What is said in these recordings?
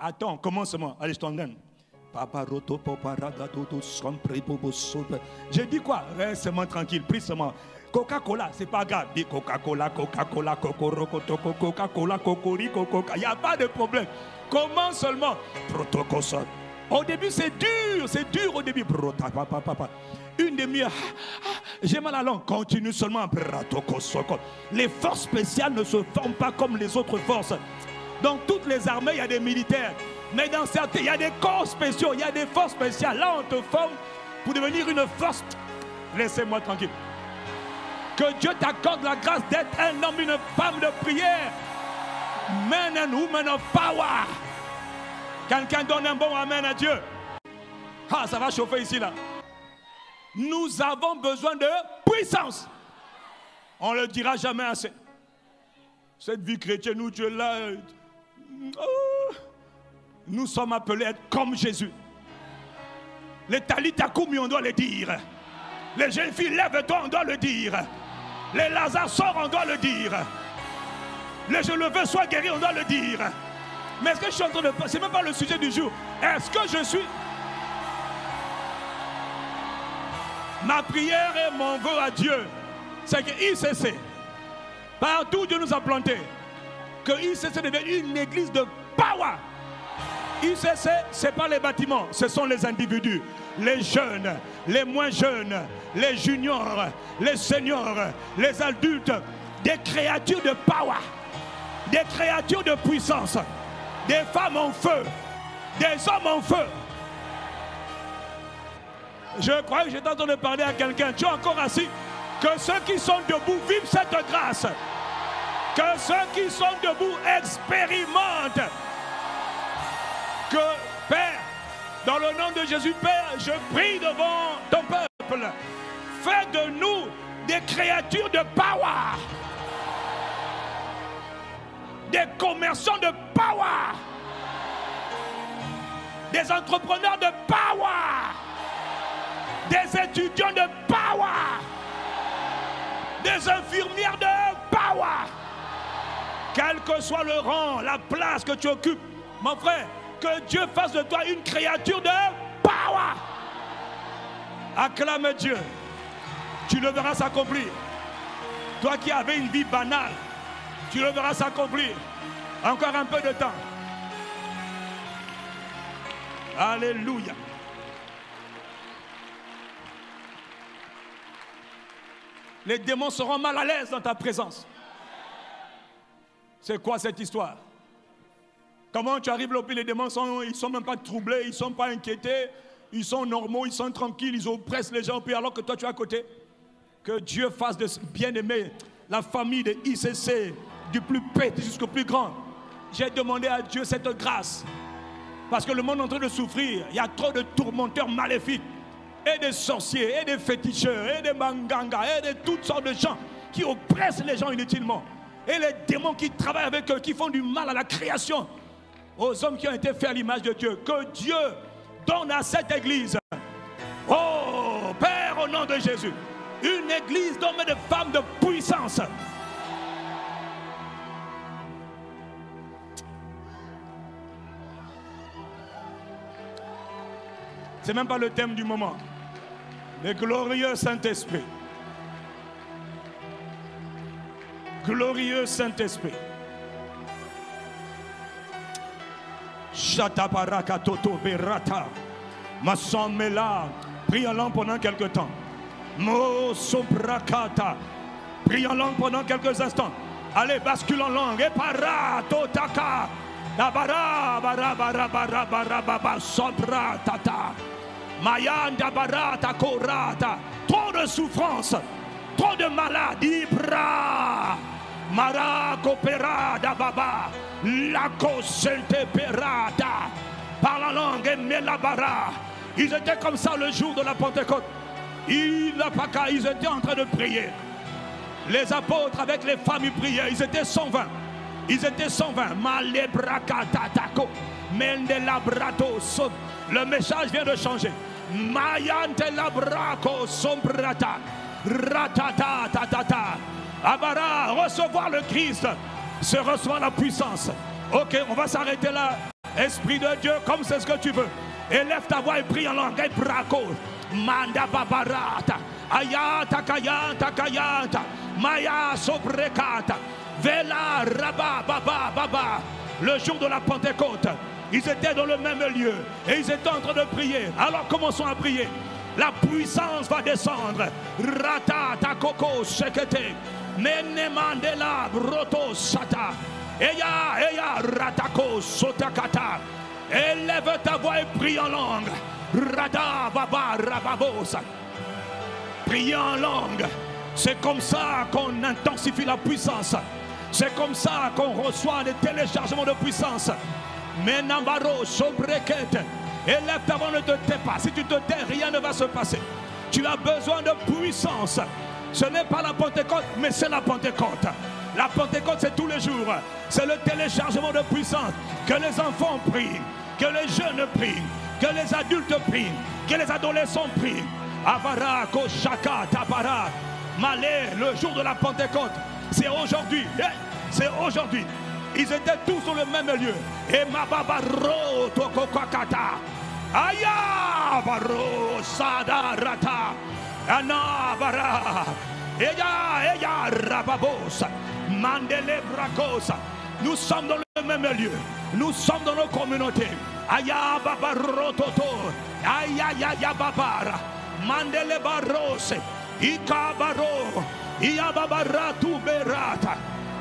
Attends, commencement. Allez, je t'en donne. J'ai dit quoi? Reste seulement tranquille, prie seulement. Coca-Cola, c'est pas grave. Dis Coca-Cola, Coca-Cola, Coca-Cola, Cocorico, Coca. Il n'y a pas de problème. Commence seulement. Au début, c'est dur au début. Une demi-heure. J'ai mal à la langue. Continue seulement. Les forces spéciales ne se forment pas comme les autres forces. Dans toutes les armées, il y a des militaires. Mais dans certaines, il y a des corps spéciaux, il y a des forces spéciales. Là, on te forme pour devenir une force. Laissez-moi tranquille. Que Dieu t'accorde la grâce d'être un homme, une femme de prière. Men and women of power. Quelqu'un donne un bon amen à Dieu. Ah, ça va chauffer ici, là. Nous avons besoin de puissance. On ne le dira jamais assez. Cette vie chrétienne où Dieu est là. Nous sommes appelés à être comme Jésus. Les Talita Koumi, on doit le dire. Les jeunes filles, lève-toi, on doit le dire. Les Lazare sort, on doit le dire. Les je le veux, sois guéri, on doit le dire. Mais est-ce que je suis en train de... C'est même pas le sujet du jour. Est-ce que je suis... Ma prière et mon vœu à Dieu, c'est que ICC, partout où Dieu nous a plantés, que ICC devienne une église de power. ICC, ce n'est pas les bâtiments, ce sont les individus, les jeunes, les moins jeunes, les juniors, les seniors, les adultes, des créatures de power, des créatures de puissance, des femmes en feu, des hommes en feu. Je crois que j'étais en train de parler à quelqu'un. Tu es encore assis? Que ceux qui sont debout vivent cette grâce. Que ceux qui sont debout expérimentent. Que, Père, dans le nom de Jésus, Père, je prie devant ton peuple. Fais de nous des créatures de power. Des commerçants de power. Des entrepreneurs de power. Des étudiants de power. Des infirmières de power. Quel que soit le rang, la place que tu occupes, mon frère, que Dieu fasse de toi une créature de power. Acclame Dieu. Tu le verras s'accomplir. Toi qui avais une vie banale, tu le verras s'accomplir. Encore un peu de temps. Alléluia. Les démons seront mal à l'aise dans ta présence. C'est quoi cette histoire? Comment tu arrives là où les démons ils ne sont même pas troublés, ils ne sont pas inquiétés, ils sont normaux, ils sont tranquilles, ils oppressent les gens, puis alors que toi tu es à côté. Que Dieu fasse de bien-aimés la famille de ICC, du plus petit jusqu'au plus grand. J'ai demandé à Dieu cette grâce. Parce que le monde est en train de souffrir. Il y a trop de tourmenteurs maléfiques. Et des sorciers, et des féticheurs, et des mangangas, et de toutes sortes de gens qui oppressent les gens inutilement. Et les démons qui travaillent avec eux, qui font du mal à la création. Aux hommes qui ont été faits à l'image de Dieu. Que Dieu donne à cette église, oh Père, au nom de Jésus, une église d'hommes et de femmes de puissance. C'est même pas le thème du moment. Le glorieux Saint-Esprit. Glorieux Saint-Esprit. Chataparaka toto berata. Massamela. Prie en langue pendant quelque temps. Mo sobrakata. Prie en langue pendant quelques instants. Allez, bascule en langue. Et para totaka. Dabara bara bara bara bara bara sobratata. Mayanda barata korata. Trop de souffrance. Trop de maladies. Bra. Mara coperada baba. La cosente perata. Par la langue et melabara. Ils étaient comme ça le jour de la Pentecôte. Ils étaient en train de prier. Les apôtres avec les femmes ils priaient. Ils étaient 120. Ils étaient 120. Malebrakatako. Mendelabrato. Le message vient de changer. Mayante labrako sombrata. Ratata tatata. Abara, recevoir le Christ, c'est recevoir la puissance. Ok, on va s'arrêter là. Esprit de Dieu, comme c'est ce que tu veux. Élève ta voix et prie en langue. Manda babarata. Ayata kayanta kayanta. Maya sobrekata. Vela raba baba baba. Le jour de la Pentecôte, ils étaient dans le même lieu et ils étaient en train de prier. Alors commençons à prier. La puissance va descendre. Rata ta koko sekete. Mene mandela broto sata. Eya ratako sotakata. Élève ta voix et prie en langue. Rada baba rababosa. Prier en langue. C'est comme ça qu'on intensifie la puissance. C'est comme ça qu'on reçoit des téléchargements de puissance. Menambaro sobrekete. Élève ta voix, ne te tais pas. Si tu te tais, rien ne va se passer. Tu as besoin de puissance. Ce n'est pas la Pentecôte, mais c'est la Pentecôte. La Pentecôte, c'est tous les jours. C'est le téléchargement de puissance. Que les enfants prient, que les jeunes prient, que les adultes prient, que les adolescents prient. Avara, Koshaka, Tabara, Malé, le jour de la Pentecôte. C'est aujourd'hui. C'est aujourd'hui. Ils étaient tous sur le même lieu. Et Mababaro, Tokokakata. Aya, Baro, Sadarata. Anabara. Eya, Rababos. Mandele Bracosa. Nous sommes dans le même lieu. Nous sommes dans nos communautés. Aya Babaro Toto. Aya Babara. Mandele Barose. Ika Baro. Iya Babara Tuberata.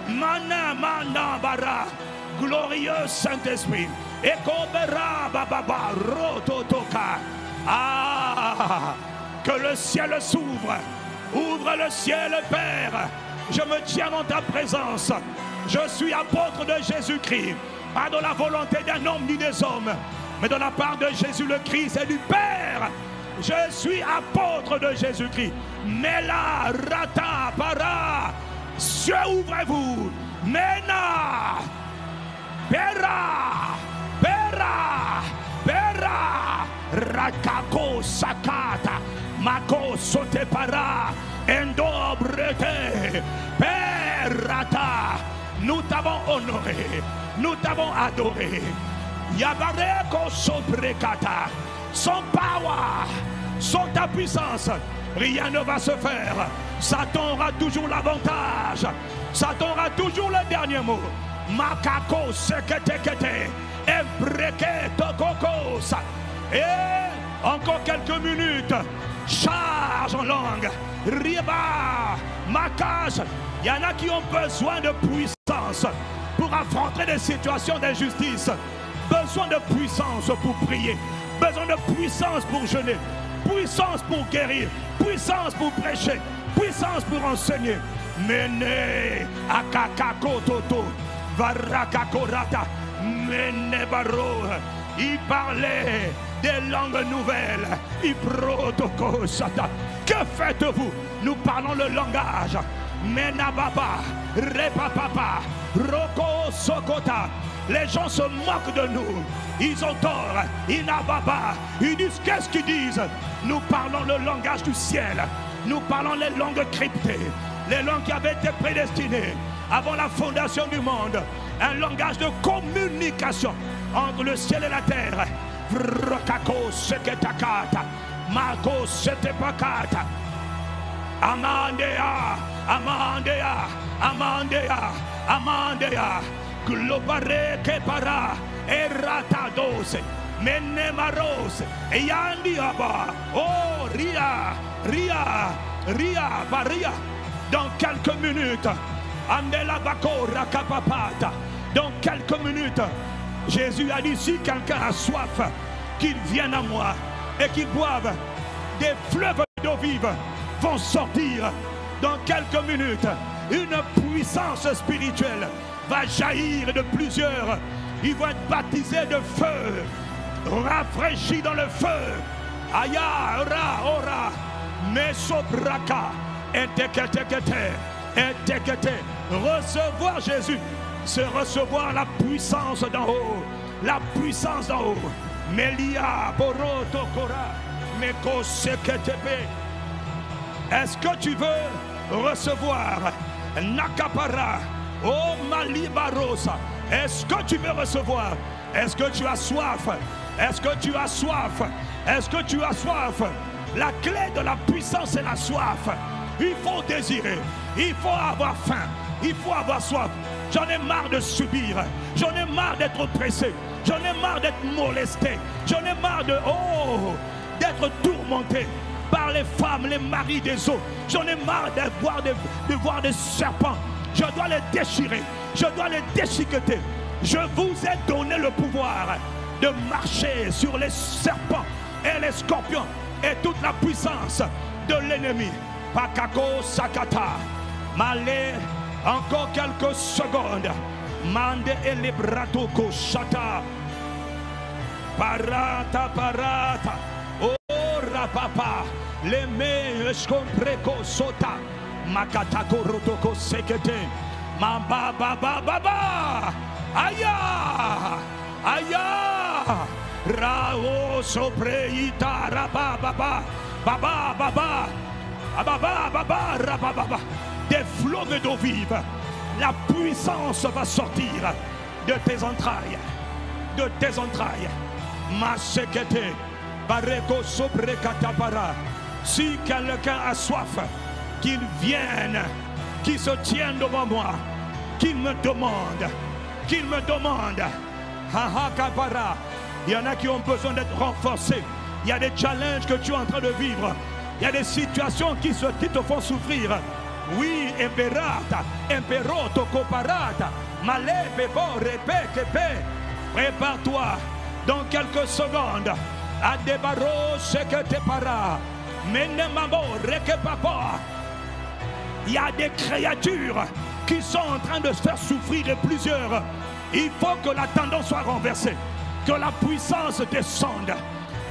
Mana Bara. Glorieux Saint-Esprit. Ekobera Bababa Rototoka. Ah, que le ciel s'ouvre. Ouvre le ciel, Père. Je me tiens dans ta présence. Je suis apôtre de Jésus-Christ. Pas de la volonté d'un homme ni des hommes, mais de la part de Jésus le Christ et du Père. Je suis apôtre de Jésus-Christ. Mela rata para. Cieux, ouvrez-vous. Mena. Pera. Pera. Pera. Rakako sakata. Mako sote para. Endobrete. Perata. Nous t'avons honoré. Nous t'avons adoré. Yabareko sobrekata. Sans power, sans ta puissance, rien ne va se faire. Satan aura toujours l'avantage. Satan aura toujours le dernier mot. Makako seketekete. Ebreke tokokos. Et encore quelques minutes. Charge en langue. Riba. Makage. Il y en a qui ont besoin de puissance pour affronter des situations d'injustice. Besoin de puissance pour prier. Besoin de puissance pour jeûner. Puissance pour guérir. Puissance pour prêcher. Puissance pour enseigner. Mene akakako toto. Varakakorata. Mene baro. Il parlait des langues nouvelles. Il protokosata. Que faites-vous? Nous parlons le langage. Menababa. Repapapa. Roko sokota. Les gens se moquent de nous. Ils ont tort. Inababa. Ils disent qu'est-ce qu'ils disent? Nous parlons le langage du ciel. Nous parlons les langues cryptées. Les langues qui avaient été prédestinées avant la fondation du monde. Un langage de communication entre le ciel et la terre. Vrokako seketakata. Mako setepakata. Amandea. Amandea. Amandea. Amandea. Globare kepara. Eratados. Menemaros. Yandiaba. Oh, Ria. Ria. Ria. Baria. Dans quelques minutes. Andela bakora kapapata. Dans quelques minutes. Jésus a dit si quelqu'un a soif, qu'il vienne à moi et qu'il boive. Des fleuves d'eau vive vont sortir dans quelques minutes. Une puissance spirituelle va jaillir de plusieurs. Ils vont être baptisés de feu, rafraîchis dans le feu. Aya, ora, ora, mesobraka, eteketekete, etekete. Recevoir Jésus, c'est recevoir la puissance d'en haut. La puissance d'en haut. Melia, boroto, kora, meko seketepe. Est-ce que tu veux recevoir Nakapara, oh Malibarosa? Est-ce que tu veux recevoir Est-ce que tu as soif? Est-ce que tu as soif? Est-ce que tu as soif? La clé de la puissance, c'est la soif. Il faut désirer, il faut avoir faim, il faut avoir soif. J'en ai marre de subir, j'en ai marre d'être oppressé, j'en ai marre d'être molesté, j'en ai marre d'être tourmenté par les femmes, les maris des autres. J'en ai marre de voir des serpents. Je dois les déchirer, je dois les déchiqueter. Je vous ai donné le pouvoir de marcher sur les serpents et les scorpions et toute la puissance de l'ennemi. Pakako Sakata. Malé, encore quelques secondes. Mande et les bratoko chata. Parata, parata. Oh, rapapa. Les mains, compreko sota. Makatako rotoko sekete. Mamba, baba, baba. Aya. Aya. Rao sopreita raba baba baba baba baba baba raba baba. Des fleuves d'eau vive, la puissance va sortir de tes entrailles, de tes entrailles. Masekete bareko sobrekatapara. Si quelqu'un a soif, qu'il vienne, qu'il se tienne devant moi, qu'il me demande, qu'il me demande. Hahakapara. Il y en a qui ont besoin d'être renforcés. Il y a des challenges que tu es en train de vivre. Il y a des situations qui te font souffrir. Oui, imperata, imperoto, coparata, malé, pebo, répé, kepe. Prépare-toi dans quelques secondes à débarrasser ce que te para. Menemamo, rekepapa. Il y a des créatures qui sont en train de se faire souffrir et plusieurs. Il faut que la tendance soit renversée. Que la puissance descende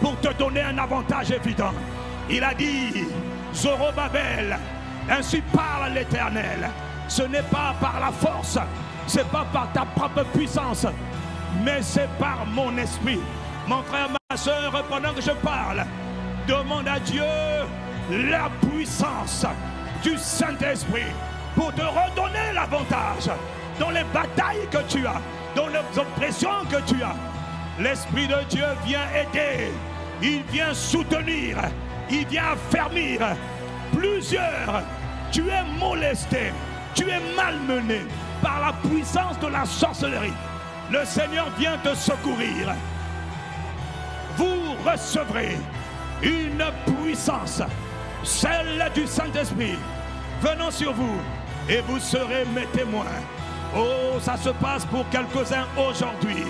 pour te donner un avantage évident. Il a dit, Zorobabel, ainsi parle l'Éternel. Ce n'est pas par la force, c'est pas par ta propre puissance, mais c'est par mon esprit. Mon frère, ma soeur, pendant que je parle, demande à Dieu la puissance du Saint-Esprit pour te redonner l'avantage dans les batailles que tu as, dans les oppressions que tu as. L'Esprit de Dieu vient aider, il vient soutenir, il vient affermir. Plusieurs, tu es molesté, tu es malmené par la puissance de la sorcellerie. Le Seigneur vient te secourir. Vous recevrez une puissance, celle du Saint-Esprit, venant sur vous, et vous serez mes témoins. Oh, ça se passe pour quelques-uns aujourd'hui.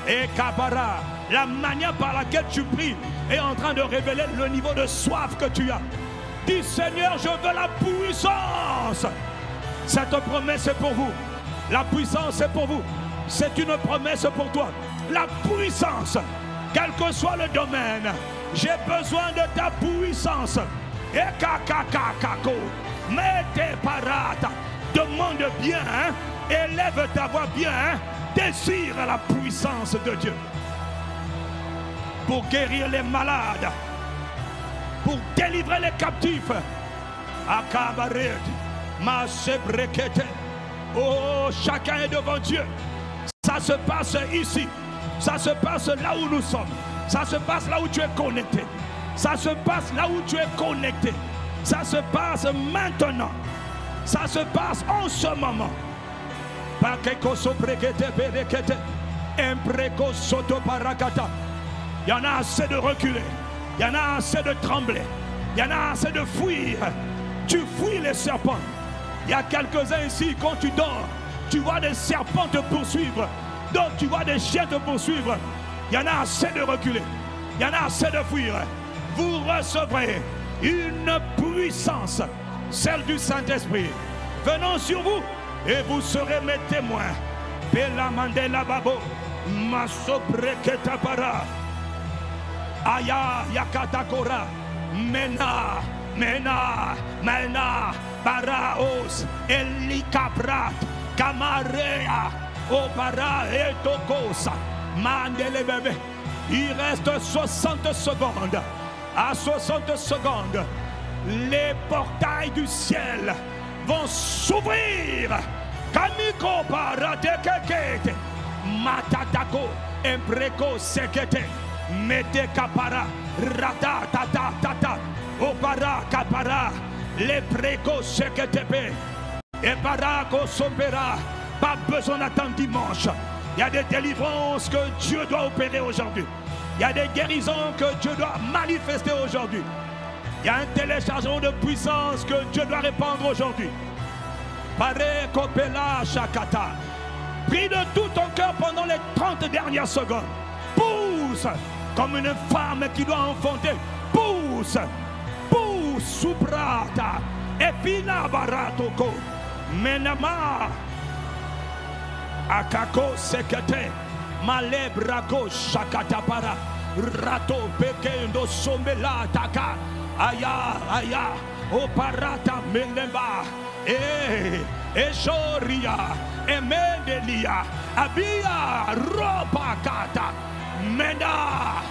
Et Kabara, la manière par laquelle tu pries est en train de révéler le niveau de soif que tu as. Dis, Seigneur, je veux la puissance. Cette promesse est pour vous. La puissance est pour vous. C'est une promesse pour toi. La puissance, quel que soit le domaine, j'ai besoin de ta puissance. Et kakakakako, mette parata, demande bien, hein? Élève ta voix bien, hein? Désire la puissance de Dieu pour guérir les malades, pour délivrer les captifs. Akabaret, masebrekete. Oh, chacun est devant Dieu. Ça se passe ici, ça se passe là où nous sommes, ça se passe là où tu es connecté, ça se passe là où tu es connecté, ça se passe maintenant, ça se passe en ce moment. Il y en a assez de reculer, il y en a assez de trembler, il y en a assez de fuir. Tu fuis les serpents. Il y a quelques-uns ici, quand tu dors, tu vois des serpents te poursuivre, d'autres tu vois des chiens te poursuivre. Il y en a assez de reculer, il y en a assez de fuir. Vous recevrez une puissance, celle du Saint-Esprit, venant sur vous, et vous serez mes témoins. Bela mandela babo, masobreketa para, aya yakatakora, mena, mena, mena, baraos, elikabrat, kamarea, opara et tokosa, mandele bébé. Il reste 60 secondes. À 60 secondes, les portails du ciel vont s'ouvrir. Kamiko paratekekete, matatako, Embreko sekete. Mete kapara. Rata tata tata. Opara kapara. Les breko seketepe. Et barako sopera. Pas besoin d'attendre dimanche. Il y a des délivrances que Dieu doit opérer aujourd'hui. Il y a des guérisons que Dieu doit manifester aujourd'hui. Il y a un téléchargement de puissance que Dieu doit répandre aujourd'hui. Pare kopela shakata. Prie de tout ton cœur pendant les 30 dernières secondes. Pousse comme une femme qui doit enfanter. Pousse. Pousse. Subrata. Epina baratoko. Menama. Akako sekete. Malebrako shakatapara. Rato pekendo sombela taka. Aya, aya. Oparata melemba. Eshoria. Emendelia. Abia. Ropakata. Mena.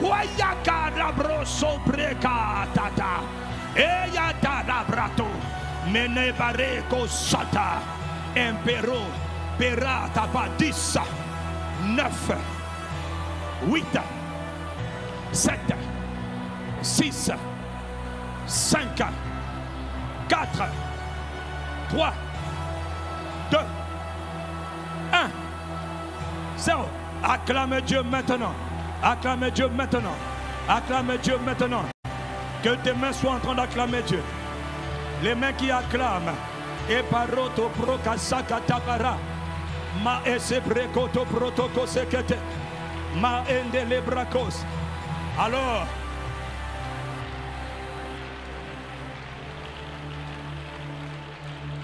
Wayakada broso brekatata. Eyata brato. Menebareko sata. Impero. Perata padissa. 9, 8, 7, 6, 5, 4, 3, 2, 1, 0. Acclame Dieu maintenant. Acclame Dieu maintenant. Acclame Dieu maintenant. Que tes mains soient en train d'acclamer Dieu. Les mains qui acclament. Et paroto prokasaka tapara. Ma ese brekoto protoko sekete. Ma ende le brakos. Alors,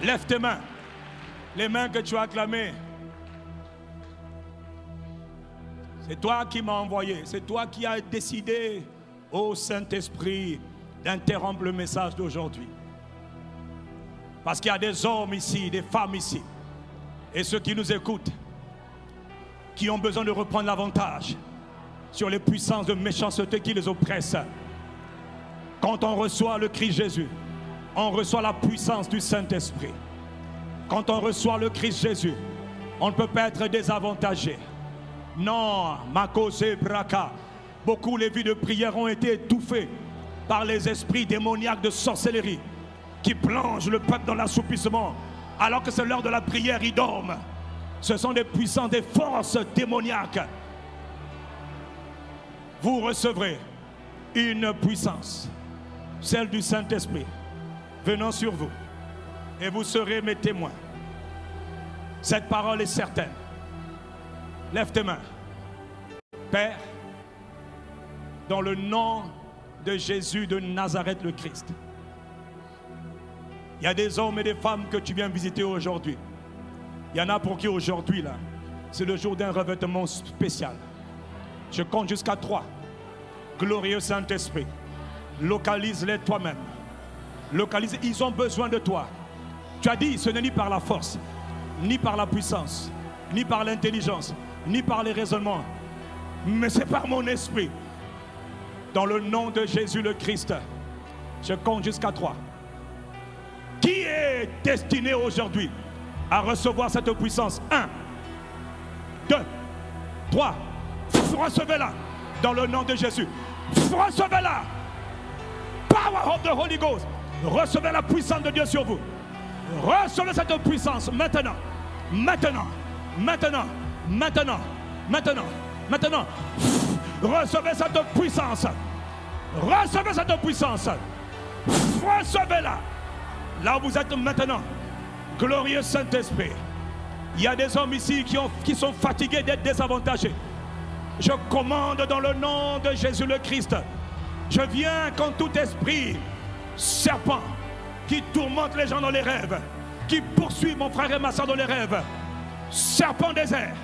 lève tes mains. Les mains que tu as acclamées. C'est toi qui m'as envoyé. C'est toi qui as décidé, ô Saint-Esprit, d'interrompre le message d'aujourd'hui. Parce qu'il y a des hommes ici, des femmes ici, et ceux qui nous écoutent, qui ont besoin de reprendre l'avantage sur les puissances de méchanceté qui les oppressent. Quand on reçoit le Christ Jésus, on reçoit la puissance du Saint-Esprit. Quand on reçoit le Christ Jésus, on ne peut pas être désavantagé. Non, Makose Braka. Beaucoup les vies de prière ont été étouffées par les esprits démoniaques de sorcellerie qui plongent le peuple dans l'assoupissement alors que c'est l'heure de la prière, ils dorment. Ce sont des puissances, des forces démoniaques. Vous recevrez une puissance, celle du Saint-Esprit, venant sur vous. Et vous serez mes témoins. Cette parole est certaine. Lève tes mains. Père, dans le nom de Jésus de Nazareth le Christ, il y a des hommes et des femmes que tu viens visiter aujourd'hui. Il y en a pour qui aujourd'hui, là, c'est le jour d'un revêtement spécial. Je compte jusqu'à 3. Glorieux Saint-Esprit, localise-les toi-même. Localise, ils ont besoin de toi. Tu as dit, ce n'est ni par la force, ni par la puissance, ni par l'intelligence, ni par les raisonnements, mais c'est par mon esprit. Dans le nom de Jésus le Christ, je compte jusqu'à 3. Qui est destiné aujourd'hui à recevoir cette puissance? 1, 2, 3. Recevez-la dans le nom de Jésus. Recevez-la. Power of the Holy Ghost. Recevez la puissance de Dieu sur vous. Recevez cette puissance maintenant. Maintenant. Maintenant. Maintenant. Maintenant. Maintenant. Recevez cette puissance. Recevez cette puissance. Recevez-la. Là où vous êtes maintenant. Glorieux Saint-Esprit. Il y a des hommes ici qui sont fatigués d'être désavantagés. Je commande dans le nom de Jésus le Christ. Je viens contre tout esprit serpent qui tourmente les gens dans les rêves, qui poursuit mon frère et ma soeur dans les rêves. Serpent des airs,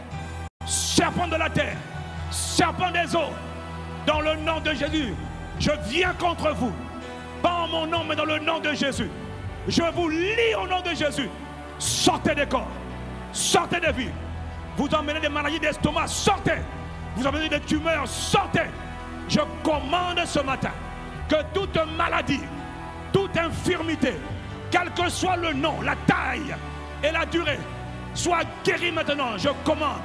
serpent de la terre, serpent des eaux. Dans le nom de Jésus, je viens contre vous. Pas en mon nom, mais dans le nom de Jésus. Je vous lie au nom de Jésus. Sortez des corps, sortez des vies. Vous emmenez des maladies d'estomac, sortez. Vous emmenez des tumeurs, sortez. Je commande ce matin que toute maladie, toute infirmité, quel que soit le nom, la taille et la durée, Sois guéri maintenant. Je commande.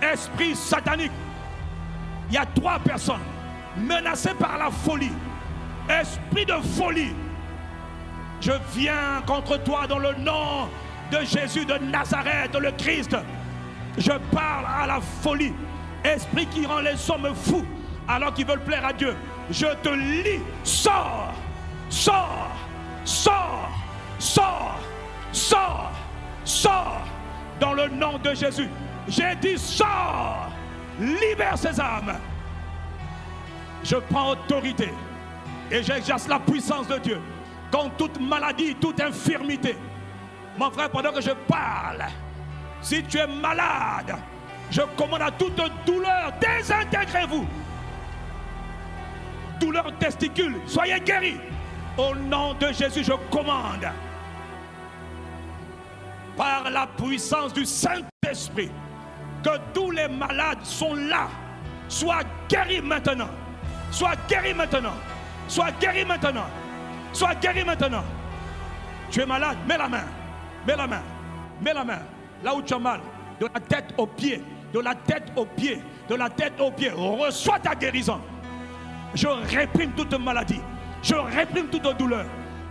Esprit satanique. Il y a 3 personnes menacées par la folie. Esprit de folie. Je viens contre toi dans le nom de Jésus de Nazareth, le Christ. Je parle à la folie. Esprit qui rend les hommes fous alors qu'ils veulent plaire à Dieu. Je te lis. Sors. Sors. Sors. Sors. Sors. Sors. Dans le nom de Jésus. J'ai dit sors. Libère ces âmes. Je prends autorité et j'exerce la puissance de Dieu contre toute maladie, toute infirmité. Mon frère, pendant que je parle, si tu es malade, je commande à toute douleur, désintégrez-vous. Douleur testicule, soyez guéris. Au nom de Jésus, je commande par la puissance du Saint-Esprit que tous les malades sont là. Sois guéris maintenant. Sois guéri maintenant. Sois guéri maintenant. Sois guéri maintenant. Tu es malade, mets la main. Mets la main. Mets la main. Là où tu as mal. De la tête aux pieds. De la tête aux pieds. De la tête aux pieds. Reçois ta guérison. Je réprime toute maladie. Je réprime toute douleur.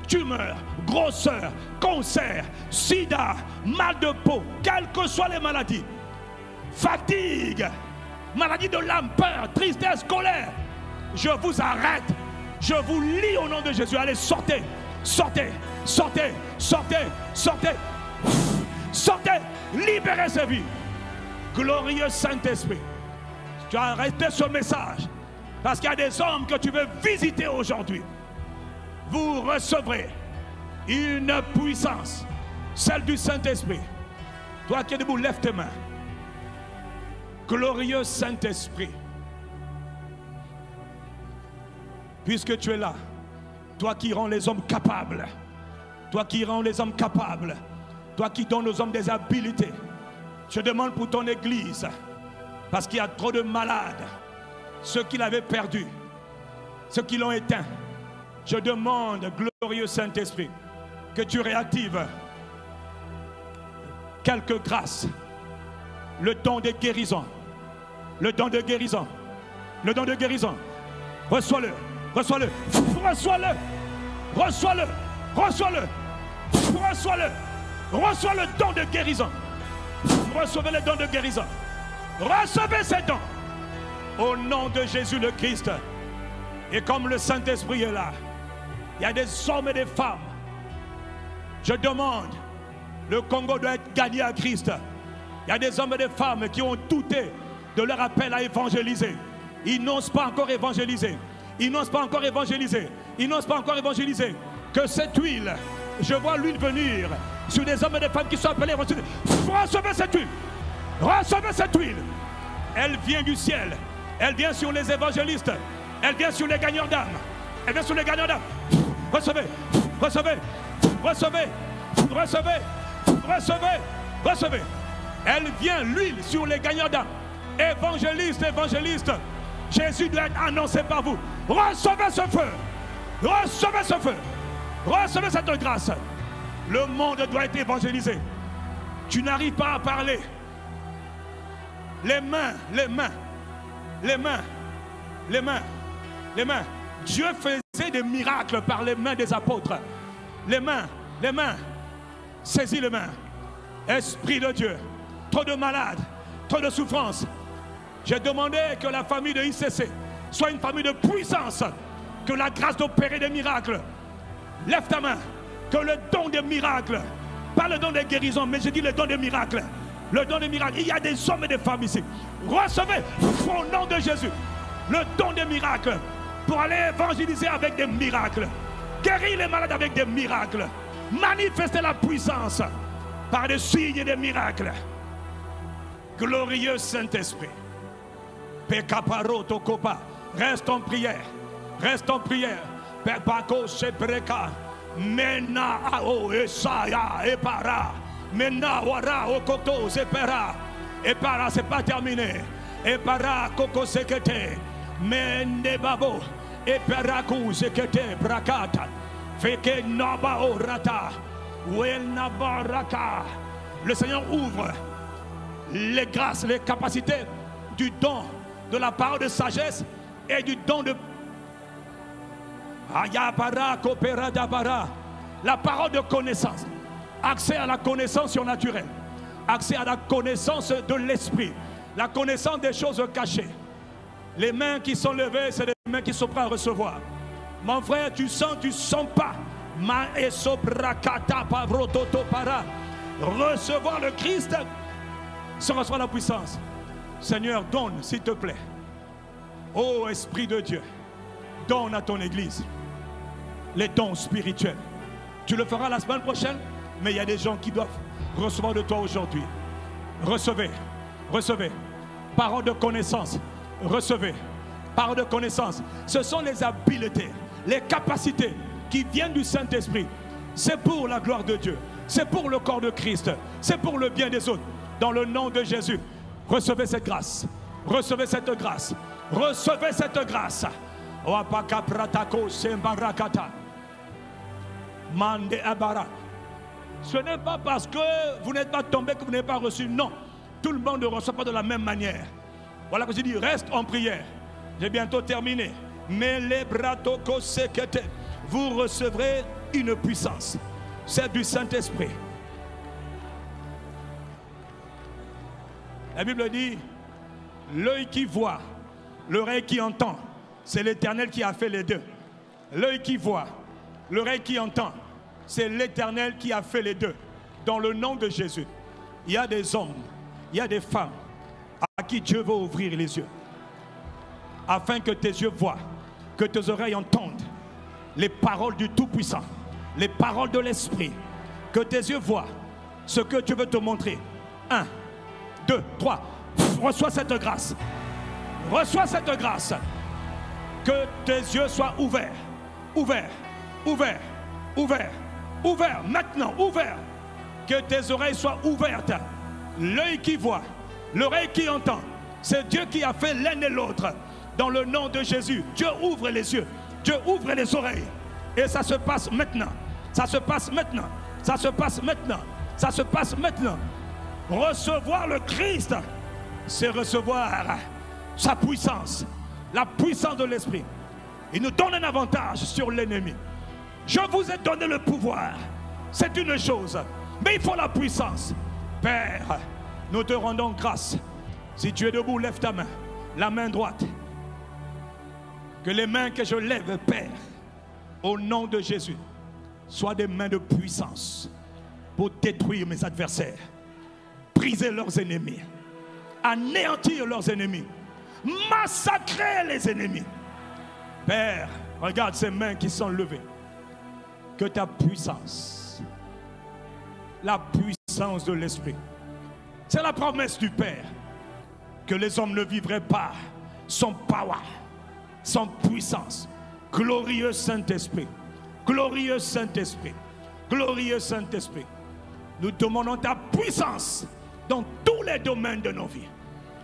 Tumeur, grosseur, cancer, sida, mal de peau, quelles que soient les maladies. Fatigue, maladie de l'âme, peur, tristesse, colère. Je vous arrête. Je vous lie au nom de Jésus. Allez, sortez. Sortez. Sortez. Sortez. Sortez. Sortez. Libérez ces vies. Glorieux Saint-Esprit. Tu as arrêté ce message. Parce qu'il y a des hommes que tu veux visiter aujourd'hui. Vous recevrez une puissance. Celle du Saint-Esprit. Toi qui es debout, lève tes mains. Glorieux Saint-Esprit. Puisque tu es là, toi qui rends les hommes capables, toi qui rends les hommes capables, toi qui donnes aux hommes des habiletés, je demande pour ton église, parce qu'il y a trop de malades, ceux qui l'avaient perdu, ceux qui l'ont éteint, je demande, glorieux Saint-Esprit, que tu réactives quelques grâces, le don de guérison, le don de guérison, le don de guérison, reçois-le. Reçois-le, reçois-le, reçois-le, reçois-le, reçois-le, reçois le don de guérison. Recevez le don de guérison. Recevez ces dons. Au nom de Jésus le Christ. Et comme le Saint-Esprit est là, il y a des hommes et des femmes. Je demande, le Congo doit être gagné à Christ. Il y a des hommes et des femmes qui ont douté de leur appel à évangéliser. Ils n'osent pas encore évangéliser. Ils n'osent pas encore évangéliser. Ils n'osent pas encore évangéliser. Que cette huile, je vois l'huile venir sur des hommes et des femmes qui sont appelés à évangéliser. Recevez cette huile. Recevez cette huile. Elle vient du ciel. Elle vient sur les évangélistes. Elle vient sur les gagnants d'âme. Elle vient sur les gagnants d'âme. Recevez. Recevez. Recevez. Recevez. Recevez. Recevez. Elle vient, l'huile, sur les gagnants d'âme. Évangéliste, évangéliste. Jésus doit être annoncé par vous. Recevez ce feu. Recevez ce feu. Recevez cette grâce. Le monde doit être évangélisé. Tu n'arrives pas à parler. Les mains, les mains, les mains, les mains, les mains. Dieu faisait des miracles par les mains des apôtres. Les mains, les mains. Saisis les mains. Esprit de Dieu. Trop de malades, trop de souffrances. J'ai demandé que la famille de ICC soit une famille de puissance, que la grâce d'opérer des miracles. Lève ta main, que le don des miracles, pas le don des guérisons, mais j'ai dit le don des miracles. Le don des miracles, il y a des hommes et des femmes ici. Recevez au nom de Jésus le don des miracles pour aller évangéliser avec des miracles. Guérir les malades avec des miracles. Manifester la puissance par des signes et des miracles. Glorieux Saint-Esprit. Reste en prière. Reste en prière. Pepako sepreka. Mena ao esaya epara. Mena wara okoto sepera. Epara, c'est pas terminé. Epara koko sekete. Mende babo. Epara ku sekete brakata. Feke naba orata. Wel nabaraka. Le Seigneur ouvre les grâces, les capacités du don de la parole de sagesse et du don de la parole de connaissance. Accès à la connaissance surnaturelle, accès à la connaissance de l'esprit, la connaissance des choses cachées. Les mains qui sont levées, c'est les mains qui sont prêtes à recevoir. Mon frère, tu sens pas. Recevoir le Christ, c'est recevoir la puissance. Seigneur, donne, s'il te plaît. Ô Esprit de Dieu, donne à ton Église les dons spirituels. Tu le feras la semaine prochaine, mais il y a des gens qui doivent recevoir de toi aujourd'hui. Recevez, recevez. Parole de connaissance, recevez. Parole de connaissance. Ce sont les habiletés, les capacités qui viennent du Saint-Esprit. C'est pour la gloire de Dieu. C'est pour le corps de Christ. C'est pour le bien des autres. Dans le nom de Jésus, recevez cette grâce. Recevez cette grâce. Recevez cette grâce. Ce n'est pas parce que vous n'êtes pas tombé que vous n'avez pas reçu. Non. Tout le monde ne reçoit pas de la même manière. Voilà que je dis, reste en prière. J'ai bientôt terminé. Mais les bras vous recevrez une puissance. C'est du Saint-Esprit. La Bible dit, l'œil qui voit, l'oreille qui entend, c'est l'Éternel qui a fait les deux. L'œil qui voit, l'oreille qui entend, c'est l'Éternel qui a fait les deux. Dans le nom de Jésus, il y a des hommes, il y a des femmes à qui Dieu veut ouvrir les yeux. Afin que tes yeux voient, que tes oreilles entendent les paroles du Tout-Puissant, les paroles de l'Esprit. Que tes yeux voient ce que Dieu veut te montrer. 1, 2, 3. Reçois cette grâce. Reçois cette grâce. Que tes yeux soient ouverts. Ouverts. Ouverts. Ouverts. Ouverts. Maintenant, ouverts. Que tes oreilles soient ouvertes. L'œil qui voit, l'oreille qui entend. C'est Dieu qui a fait l'un et l'autre. Dans le nom de Jésus, Dieu ouvre les yeux. Dieu ouvre les oreilles. Et ça se passe maintenant. Ça se passe maintenant. Ça se passe maintenant. Ça se passe maintenant. Recevoir le Christ, c'est recevoir sa puissance. La puissance de l'Esprit. Il nous donne un avantage sur l'ennemi. Je vous ai donné le pouvoir. C'est une chose. Mais il faut la puissance. Père, nous te rendons grâce. Si tu es debout, lève ta main. La main droite. Que les mains que je lève, Père, au nom de Jésus, soient des mains de puissance pour détruire mes adversaires, briser leurs ennemis, anéantir leurs ennemis, massacrer les ennemis. Père, regarde ces mains qui sont levées. Que ta puissance, la puissance de l'Esprit, c'est la promesse du Père, que les hommes ne vivraient pas sans power, sans puissance. Glorieux Saint-Esprit, glorieux Saint-Esprit, glorieux Saint-Esprit, nous demandons ta puissance dans tous les domaines de nos vies.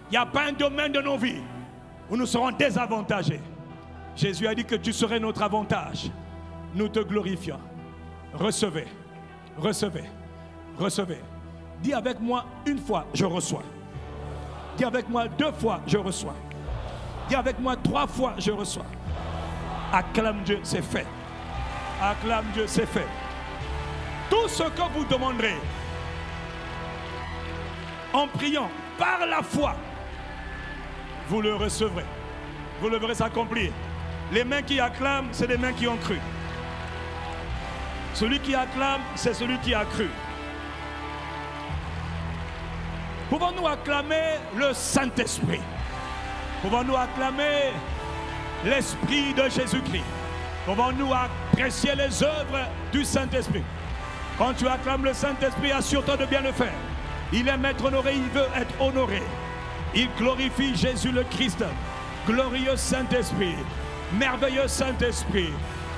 Il n'y a pas un domaine de nos vies où nous serons désavantagés. Jésus a dit que tu serais notre avantage. Nous te glorifions. Recevez, recevez, recevez. Dis avec moi une fois, je reçois. Dis avec moi 2 fois, je reçois. Dis avec moi 3 fois, je reçois. Acclame Dieu, c'est fait. Acclame Dieu, c'est fait. Tout ce que vous demanderez en priant par la foi, vous le recevrez. Vous le verrez s'accomplir. Les mains qui acclament, c'est les mains qui ont cru. Celui qui acclame, c'est celui qui a cru. Pouvons-nous acclamer le Saint-Esprit? Pouvons-nous acclamer l'Esprit de Jésus-Christ? Pouvons-nous apprécier les œuvres du Saint-Esprit? Quand tu acclames le Saint-Esprit, assure-toi de bien le faire. Il aime être honoré, il veut être honoré. Il glorifie Jésus le Christ. Glorieux Saint-Esprit, merveilleux Saint-Esprit.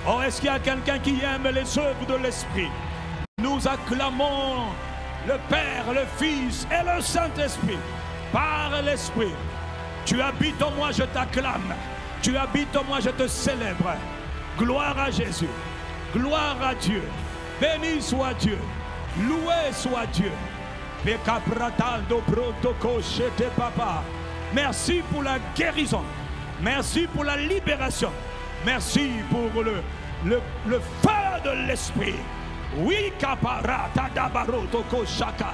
Oh, est-ce qu'il y a quelqu'un qui aime les œuvres de l'Esprit? Nous acclamons le Père, le Fils et le Saint-Esprit par l'Esprit. Tu habites en moi, je t'acclame. Tu habites en moi, je te célèbre. Gloire à Jésus. Gloire à Dieu. Béni soit Dieu. Loué soit Dieu. Merci pour la guérison. Merci pour la libération. Merci pour le feu de l'esprit. Oui, kapara tadabaro toko shaka.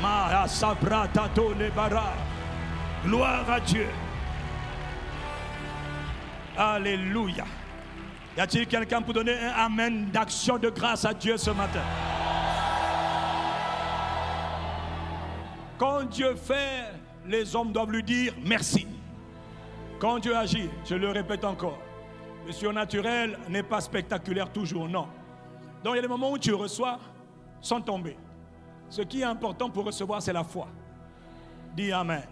Ma sabra tato lebara. Gloire à Dieu. Alléluia. Y a-t-il quelqu'un pour donner un amen d'action de grâce à Dieu ce matin? Quand Dieu fait, les hommes doivent lui dire merci. Quand Dieu agit, je le répète encore, le surnaturel n'est pas spectaculaire toujours, non. Donc il y a des moments où tu reçois sans tomber. Ce qui est important pour recevoir, c'est la foi. Dis Amen.